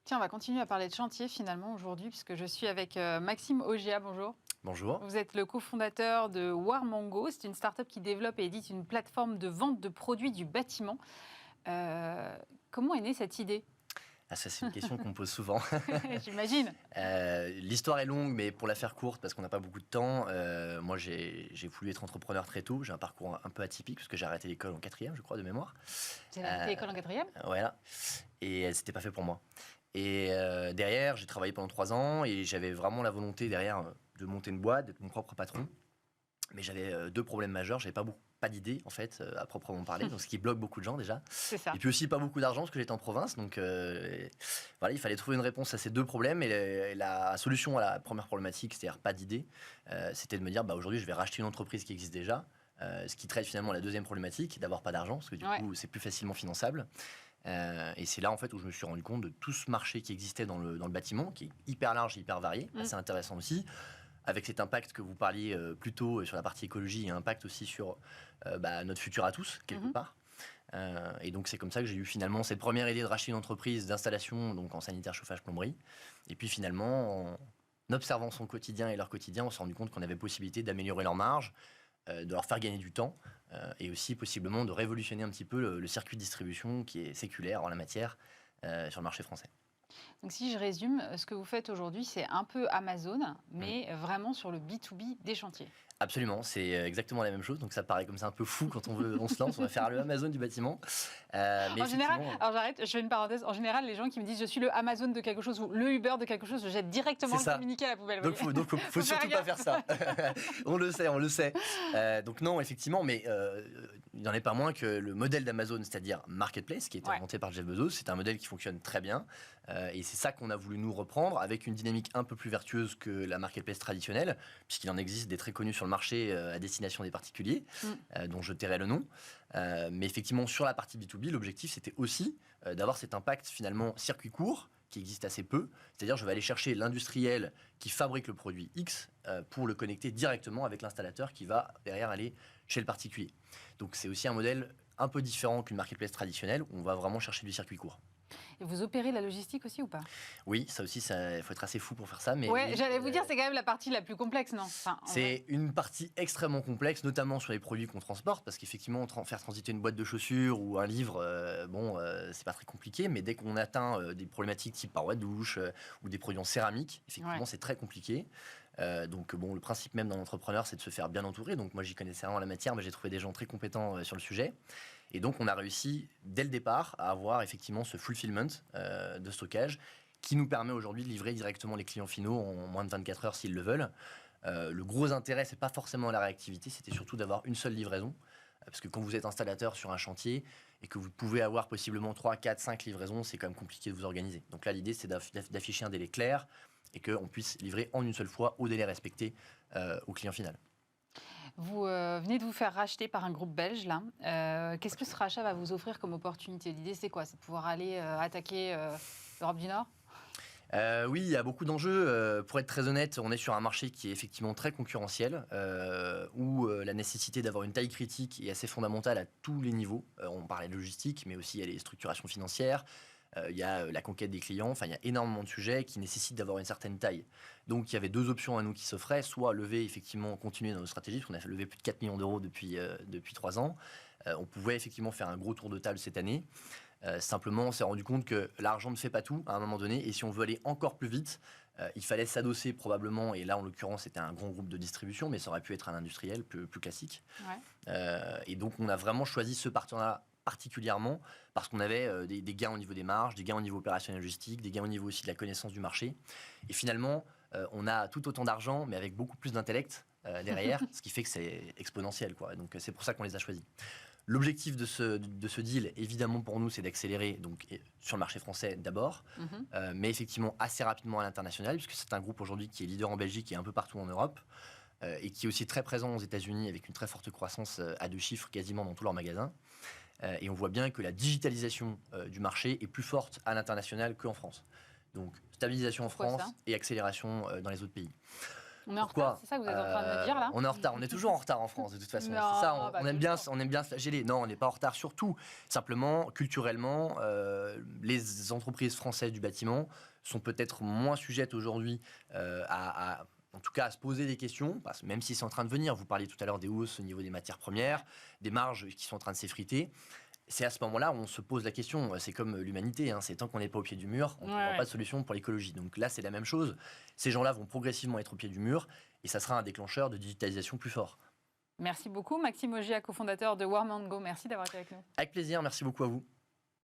Tiens, on va continuer à parler de chantier finalement aujourd'hui, puisque je suis avec Maxime Augia. Bonjour. Bonjour. Vous êtes le cofondateur de Warmongo. C'est une start-up qui développe et édite une plateforme de vente de produits du bâtiment. Comment est née cette idée? Ça, c'est une question qu'on me pose souvent. J'imagine. L'histoire est longue, mais pour la faire courte, parce qu'on n'a pas beaucoup de temps, moi, j'ai voulu être entrepreneur très tôt. J'ai un parcours un peu atypique, parce que j'ai arrêté l'école en 4e, je crois, de mémoire. Vous avez arrêté l'école en 4e? Voilà. Et c'était pas fait pour moi. Et derrière, j'ai travaillé pendant 3 ans, et j'avais vraiment la volonté derrière de monter une boîte, d'être mon propre patron. Mais j'avais 2 problèmes majeurs. J'avais pas d'idée, en fait, à proprement parler, donc ce qui bloque beaucoup de gens déjà. C'est ça. Et puis aussi pas beaucoup d'argent, parce que j'étais en province. Donc voilà, il fallait trouver une réponse à ces 2 problèmes. Et la solution à la première problématique, c'est-à-dire pas d'idée, c'était de me dire, aujourd'hui, je vais racheter une entreprise qui existe déjà. Ce qui traite finalement la deuxième problématique, d'avoir pas d'argent, parce que du coup, c'est plus facilement finançable. Et c'est là, en fait, où je me suis rendu compte de tout ce marché qui existait dans le bâtiment, qui est hyper large et hyper varié, assez intéressant aussi, avec cet impact que vous parliez plus tôt sur la partie écologie, et un impact aussi sur notre futur à tous, quelque part. Et donc c'est comme ça que j'ai eu finalement cette première idée de racheter une entreprise d'installation, donc en sanitaire, chauffage, plomberie. Et puis finalement, en observant son quotidien et leur quotidien, on s'est rendu compte qu'on avait possibilité d'améliorer leur marge, de leur faire gagner du temps, et aussi possiblement de révolutionner un petit peu le circuit de distribution qui est séculaire en la matière sur le marché français. Donc si je résume, ce que vous faites aujourd'hui, c'est un peu Amazon, mais vraiment sur le B2B des chantiers. Absolument, c'est exactement la même chose. Donc ça paraît comme ça un peu fou quand on se lance, on va faire le Amazon du bâtiment. Mais en général, alors j'arrête, je fais une parenthèse. En général, les gens qui me disent je suis le Amazon de quelque chose ou le Uber de quelque chose, je jette directement le communiqué à la poubelle. Donc faut surtout pas faire ça. On le sait. Donc non, effectivement, mais il n'en est pas moins que le modèle d'Amazon, c'est-à-dire Marketplace, qui a été inventé par Jeff Bezos, c'est un modèle qui fonctionne très bien. Et c'est ça qu'on a voulu nous reprendre, avec une dynamique un peu plus vertueuse que la Marketplace traditionnelle, puisqu'il en existe des très connus sur le marché à destination des particuliers, dont je tairai le nom. Mais effectivement, sur la partie B2B, l'objectif, c'était aussi d'avoir cet impact finalement circuit court, qui existe assez peu. C'est-à-dire, je vais aller chercher l'industriel qui fabrique le produit X pour le connecter directement avec l'installateur qui va derrière aller chez le particulier. Donc, c'est aussi un modèle un peu différent qu'une marketplace traditionnelle, où on va vraiment chercher du circuit court. Et vous opérez la logistique aussi ou pas? Oui, ça aussi, il faut être assez fou pour faire ça. Mais ouais, oui, j'allais vous dire, c'est quand même la partie la plus complexe, non? C'est une partie extrêmement complexe, notamment sur les produits qu'on transporte, parce qu'effectivement, faire transiter une boîte de chaussures ou un livre, c'est pas très compliqué, mais dès qu'on atteint des problématiques type paroi de douche ou des produits en céramique, effectivement, c'est très compliqué. Donc le principe même d'un entrepreneur, c'est de se faire bien entourer. Donc moi, j'y connaissais rien en la matière, mais j'ai trouvé des gens très compétents sur le sujet. Et donc, on a réussi, dès le départ, à avoir effectivement ce fulfillment de stockage qui nous permet aujourd'hui de livrer directement les clients finaux en moins de 24 heures s'ils le veulent. Le gros intérêt, c'est pas forcément la réactivité, c'était surtout d'avoir une seule livraison. Parce que quand vous êtes installateur sur un chantier et que vous pouvez avoir possiblement 3, 4, 5 livraisons, c'est quand même compliqué de vous organiser. Donc là, l'idée, c'est d'afficher un délai clair et qu'on puisse livrer en une seule fois au délai respecté au client final. Vous venez de vous faire racheter par un groupe belge, là. Qu'est-ce que ce rachat va vous offrir comme opportunité? L'idée, c'est quoi? C'est de pouvoir aller attaquer l'Europe du Nord? Oui, il y a beaucoup d'enjeux. Pour être très honnête, on est sur un marché qui est effectivement très concurrentiel, où la nécessité d'avoir une taille critique est assez fondamentale à tous les niveaux. On parlait de logistique, mais aussi il y a les structurations financières, il y a la conquête des clients, enfin il y a énormément de sujets qui nécessitent d'avoir une certaine taille. Donc il y avait 2 options à nous qui s'offraient, soit lever effectivement, continuer dans nos stratégies, parce qu'on a levé plus de 4 millions d'euros depuis 3 ans. On pouvait effectivement faire un gros tour de table cette année. Simplement, on s'est rendu compte que l'argent ne fait pas tout à un moment donné, et si on veut aller encore plus vite, il fallait s'adosser probablement, et là en l'occurrence c'était un grand groupe de distribution, mais ça aurait pu être un industriel plus classique. Et donc on a vraiment choisi ce partenariat particulièrement parce qu'on avait des gains au niveau des marges, des gains au niveau opérationnel logistique, des gains au niveau aussi de la connaissance du marché. Et finalement, on a tout autant d'argent, mais avec beaucoup plus d'intellect derrière, ce qui fait que c'est exponentiel, quoi. Donc c'est pour ça qu'on les a choisis. L'objectif de ce deal, évidemment pour nous, c'est d'accélérer donc, sur le marché français d'abord, mais effectivement assez rapidement à l'international, puisque c'est un groupe aujourd'hui qui est leader en Belgique et un peu partout en Europe, et qui est aussi très présent aux États-Unis avec une très forte croissance à 2 chiffres quasiment dans tous leurs magasins. Et on voit bien que la digitalisation du marché est plus forte à l'international qu'en France. Donc stabilisation en France et accélération dans les autres pays. On est en Pourquoi retard, c'est ça que vous êtes en train de me dire là? On est en retard, on est toujours en retard en France de toute façon. Non, C'est ça, bah, on aime bien se flageller. Non, on n'est pas en retard sur tout. Simplement, culturellement, les entreprises françaises du bâtiment sont peut-être moins sujettes aujourd'hui en tout cas à se poser des questions, parce que même si c'est en train de venir, vous parliez tout à l'heure des hausses au niveau des matières premières, des marges qui sont en train de s'effriter. C'est à ce moment-là où on se pose la question. C'est comme l'humanité, hein, c'est tant qu'on n'est pas au pied du mur, on ne trouvera pas de solution pour l'écologie. Donc là, c'est la même chose. Ces gens-là vont progressivement être au pied du mur et ça sera un déclencheur de digitalisation plus fort. Merci beaucoup, Maxime Ogia, cofondateur de Warm & Go. Merci d'avoir été avec nous. Avec plaisir, merci beaucoup à vous.